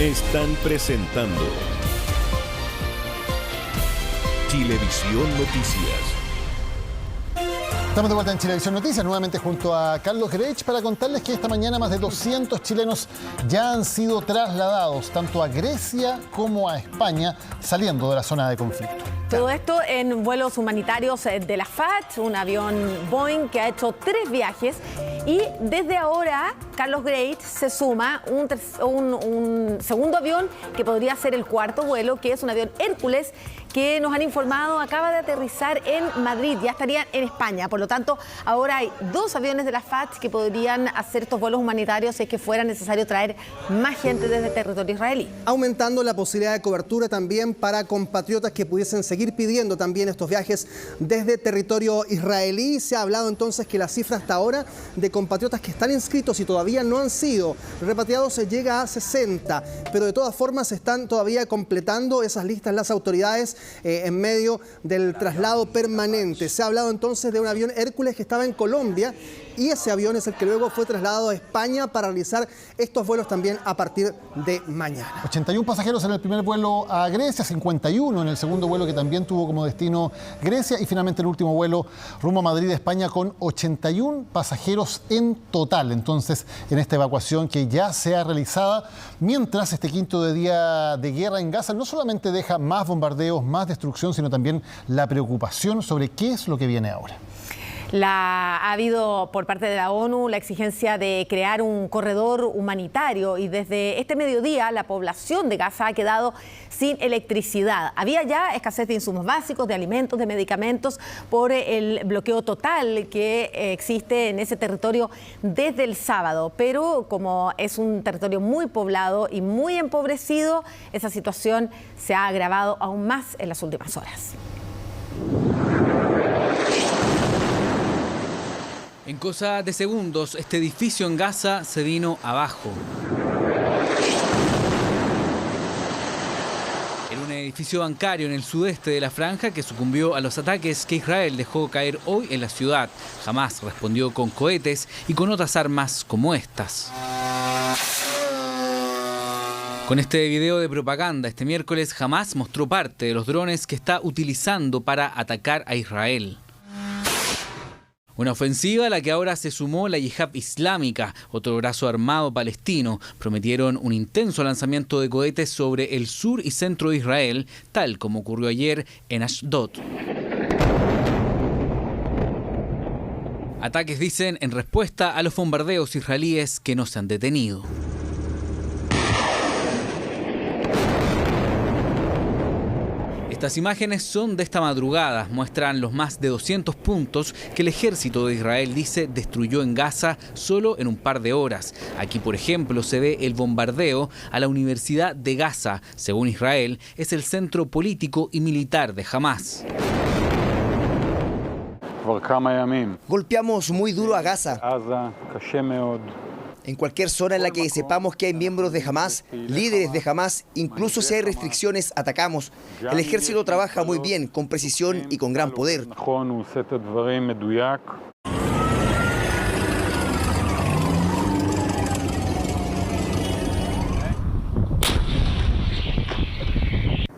Están presentando Chilevisión Noticias. Estamos de vuelta en Chilevisión Noticias, nuevamente junto a Carlos Grech, para contarles que esta mañana más de 200 chilenos ya han sido trasladados tanto a Grecia como a España, saliendo de la zona de conflicto. Todo esto en vuelos humanitarios de la FAT, un avión Boeing que ha hecho 3 viajes, y desde ahora Carlos Grech se suma un segundo avión que podría ser el 4.º vuelo, que es un avión Hércules, que nos han informado acaba de aterrizar en Madrid, ya estarían en España. Por lo tanto, ahora hay 2 aviones de la FAT que podrían hacer estos vuelos humanitarios si es que fuera necesario traer más gente desde el territorio israelí. Aumentando la posibilidad de cobertura también para compatriotas que pudiesen seguir pidiendo también estos viajes desde territorio israelí. Se ha hablado entonces que la cifra hasta ahora de compatriotas que están inscritos y todavía no han sido repatriados se llega a 60, pero de todas formas se están todavía completando esas listas las autoridades en medio del traslado permanente. Se ha hablado entonces de un avión Hércules que estaba en Colombia y ese avión es el que luego fue trasladado a España para realizar estos vuelos también a partir de mañana. 81 pasajeros en el primer vuelo a Grecia, 51 en el segundo vuelo que también tuvo como destino Grecia y finalmente el último vuelo rumbo a Madrid, España, con 81 pasajeros en total. Entonces, en esta evacuación que ya se ha realizado, mientras este quinto de día de guerra en Gaza no solamente deja más bombardeos, más destrucción, sino también la preocupación sobre qué es lo que viene ahora. Ha habido por parte de la ONU la exigencia de crear un corredor humanitario y desde este mediodía la población de Gaza ha quedado sin electricidad. Había ya escasez de insumos básicos, de alimentos, de medicamentos por el bloqueo total que existe en ese territorio desde el sábado. Pero como es un territorio muy poblado y muy empobrecido, esa situación se ha agravado aún más en las últimas horas. En cosa de segundos, este edificio en Gaza se vino abajo. Era un edificio bancario en el sudeste de la franja que sucumbió a los ataques que Israel dejó caer hoy en la ciudad. Hamás respondió con cohetes y con otras armas como estas. Con este video de propaganda, este miércoles Hamás mostró parte de los drones que está utilizando para atacar a Israel. Una ofensiva a la que ahora se sumó la Yihad Islámica, otro brazo armado palestino. Prometieron un intenso lanzamiento de cohetes sobre el sur y centro de Israel, tal como ocurrió ayer en Ashdod. Ataques, dicen, en respuesta a los bombardeos israelíes que no se han detenido. Estas imágenes son de esta madrugada, muestran los más de 200 puntos que el ejército de Israel dice destruyó en Gaza solo en un par de horas. Aquí, por ejemplo, se ve el bombardeo a la Universidad de Gaza. Según Israel, es el centro político y militar de Hamás. Golpeamos muy duro a Gaza. En cualquier zona en la que sepamos que hay miembros de Hamás, líderes de Hamás, incluso si hay restricciones, atacamos. El ejército trabaja muy bien, con precisión y con gran poder.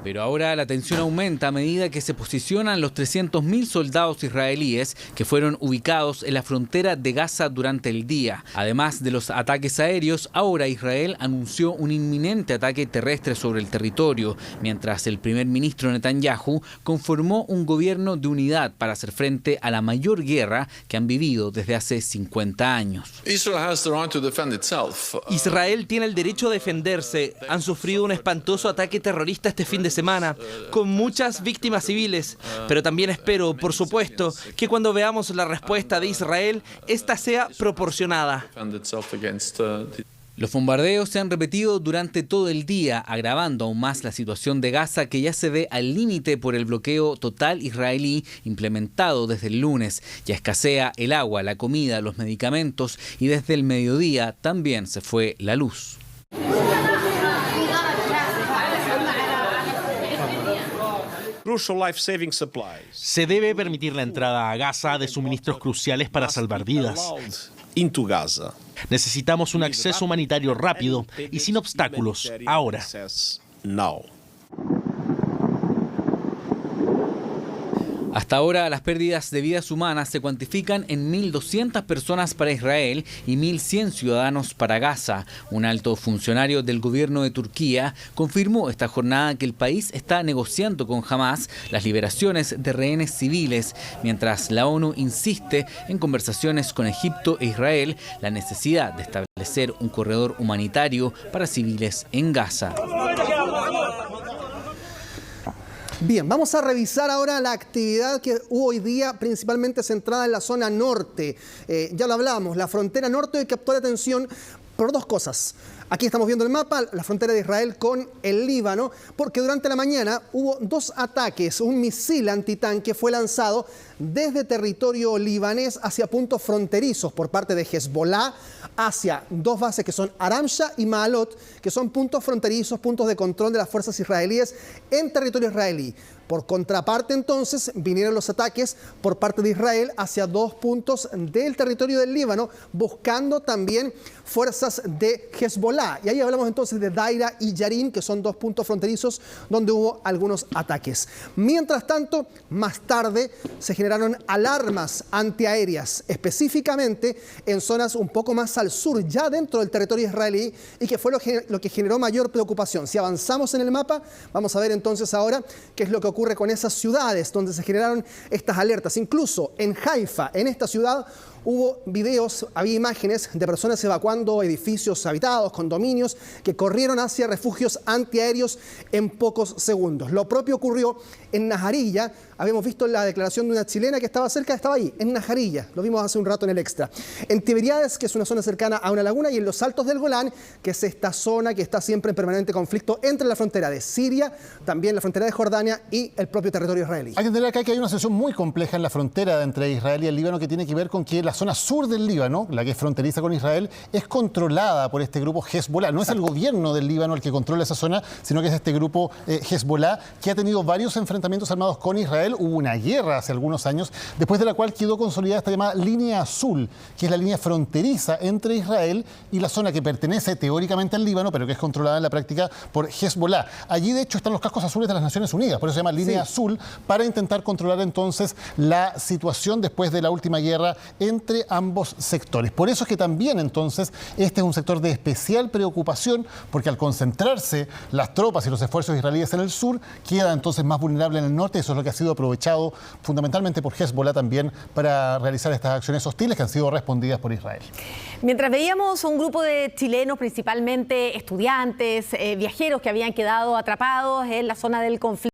Pero ahora la tensión aumenta a medida que se posicionan los 300.000 soldados israelíes que fueron ubicados en la frontera de Gaza durante el día. Además de los ataques aéreos, ahora Israel anunció un inminente ataque terrestre sobre el territorio, mientras el primer ministro Netanyahu conformó un gobierno de unidad para hacer frente a la mayor guerra que han vivido desde hace 50 años. Israel tiene el derecho a defenderse. Han sufrido un espantoso ataque terrorista este fin de semana, con muchas víctimas civiles, pero también espero, por supuesto, que cuando veamos la respuesta de Israel, esta sea proporcionada. Los bombardeos se han repetido durante todo el día, agravando aún más la situación de Gaza, que ya se ve al límite por el bloqueo total israelí implementado desde el lunes. Ya escasea el agua, la comida, los medicamentos y desde el mediodía también se fue la luz. Se debe permitir la entrada a Gaza de suministros cruciales para salvar vidas. into Gaza. Necesitamos un acceso humanitario rápido y sin obstáculos, ahora. Now. Hasta ahora, las pérdidas de vidas humanas se cuantifican en 1.200 personas para Israel y 1.100 ciudadanos para Gaza. Un alto funcionario del gobierno de Turquía confirmó esta jornada que el país está negociando con Hamás las liberaciones de rehenes civiles, mientras la ONU insiste en conversaciones con Egipto e Israel la necesidad de establecer un corredor humanitario para civiles en Gaza. Bien, vamos a revisar ahora la actividad que hubo hoy día, principalmente centrada en la zona norte. Ya lo hablamos, la frontera norte captó la atención por dos cosas. Aquí estamos viendo el mapa, la frontera de Israel con el Líbano, porque durante la mañana hubo dos ataques. Un misil antitanque fue lanzado desde territorio libanés hacia puntos fronterizos por parte de Hezbollah, hacia dos bases que son Aramsha y Maalot, que son puntos fronterizos, puntos de control de las fuerzas israelíes en territorio israelí. Por contraparte, entonces, vinieron los ataques por parte de Israel hacia dos puntos del territorio del Líbano, buscando también fuerzas de Hezbollah. Y ahí hablamos entonces de Daira y Yarin, que son dos puntos fronterizos donde hubo algunos ataques. Mientras tanto, más tarde se generaron alarmas antiaéreas, específicamente en zonas un poco más al sur, ya dentro del territorio israelí, y que fue lo que generó mayor preocupación. Si avanzamos en el mapa, vamos a ver entonces ahora qué es lo que ocurre con esas ciudades donde se generaron estas alertas. Incluso en Haifa, en esta ciudad, hubo videos, había imágenes de personas evacuando edificios habitados, condominios, que corrieron hacia refugios antiaéreos en pocos segundos. Lo propio ocurrió en Najarilla. Habíamos visto la declaración de una chilena que estaba cerca, estaba ahí, en Najarilla. Lo vimos hace un rato en el Extra. En Tiberíades, que es una zona cercana a una laguna, y en los Altos del Golán, que es esta zona que está siempre en permanente conflicto entre la frontera de Siria, también la frontera de Jordania y el propio territorio israelí. Hay que entender acá que hay una situación muy compleja en la frontera entre Israel y el Líbano, que tiene que ver con que la zona sur del Líbano, la que es fronteriza con Israel, es controlada por este grupo Hezbollah. No es el gobierno del Líbano el que controla esa zona, sino que es este grupo Hezbollah, que ha tenido varios enfrentamientos armados con Israel. Hubo una guerra hace algunos años, después de la cual quedó consolidada esta llamada línea azul, que es la línea fronteriza entre Israel y la zona que pertenece teóricamente al Líbano, pero que es controlada en la práctica por Hezbollah. Allí, de hecho, están los cascos azules de las Naciones Unidas, por eso se llama línea azul, para intentar controlar entonces la situación después de la última guerra entre ambos sectores. Por eso es que también entonces este es un sector de especial preocupación, porque al concentrarse las tropas y los esfuerzos israelíes en el sur, queda entonces más vulnerable en el norte. Eso es lo que ha sido aprovechado fundamentalmente por Hezbollah también para realizar estas acciones hostiles que han sido respondidas por Israel. Mientras veíamos un grupo de chilenos, principalmente estudiantes, viajeros que habían quedado atrapados en la zona del conflicto,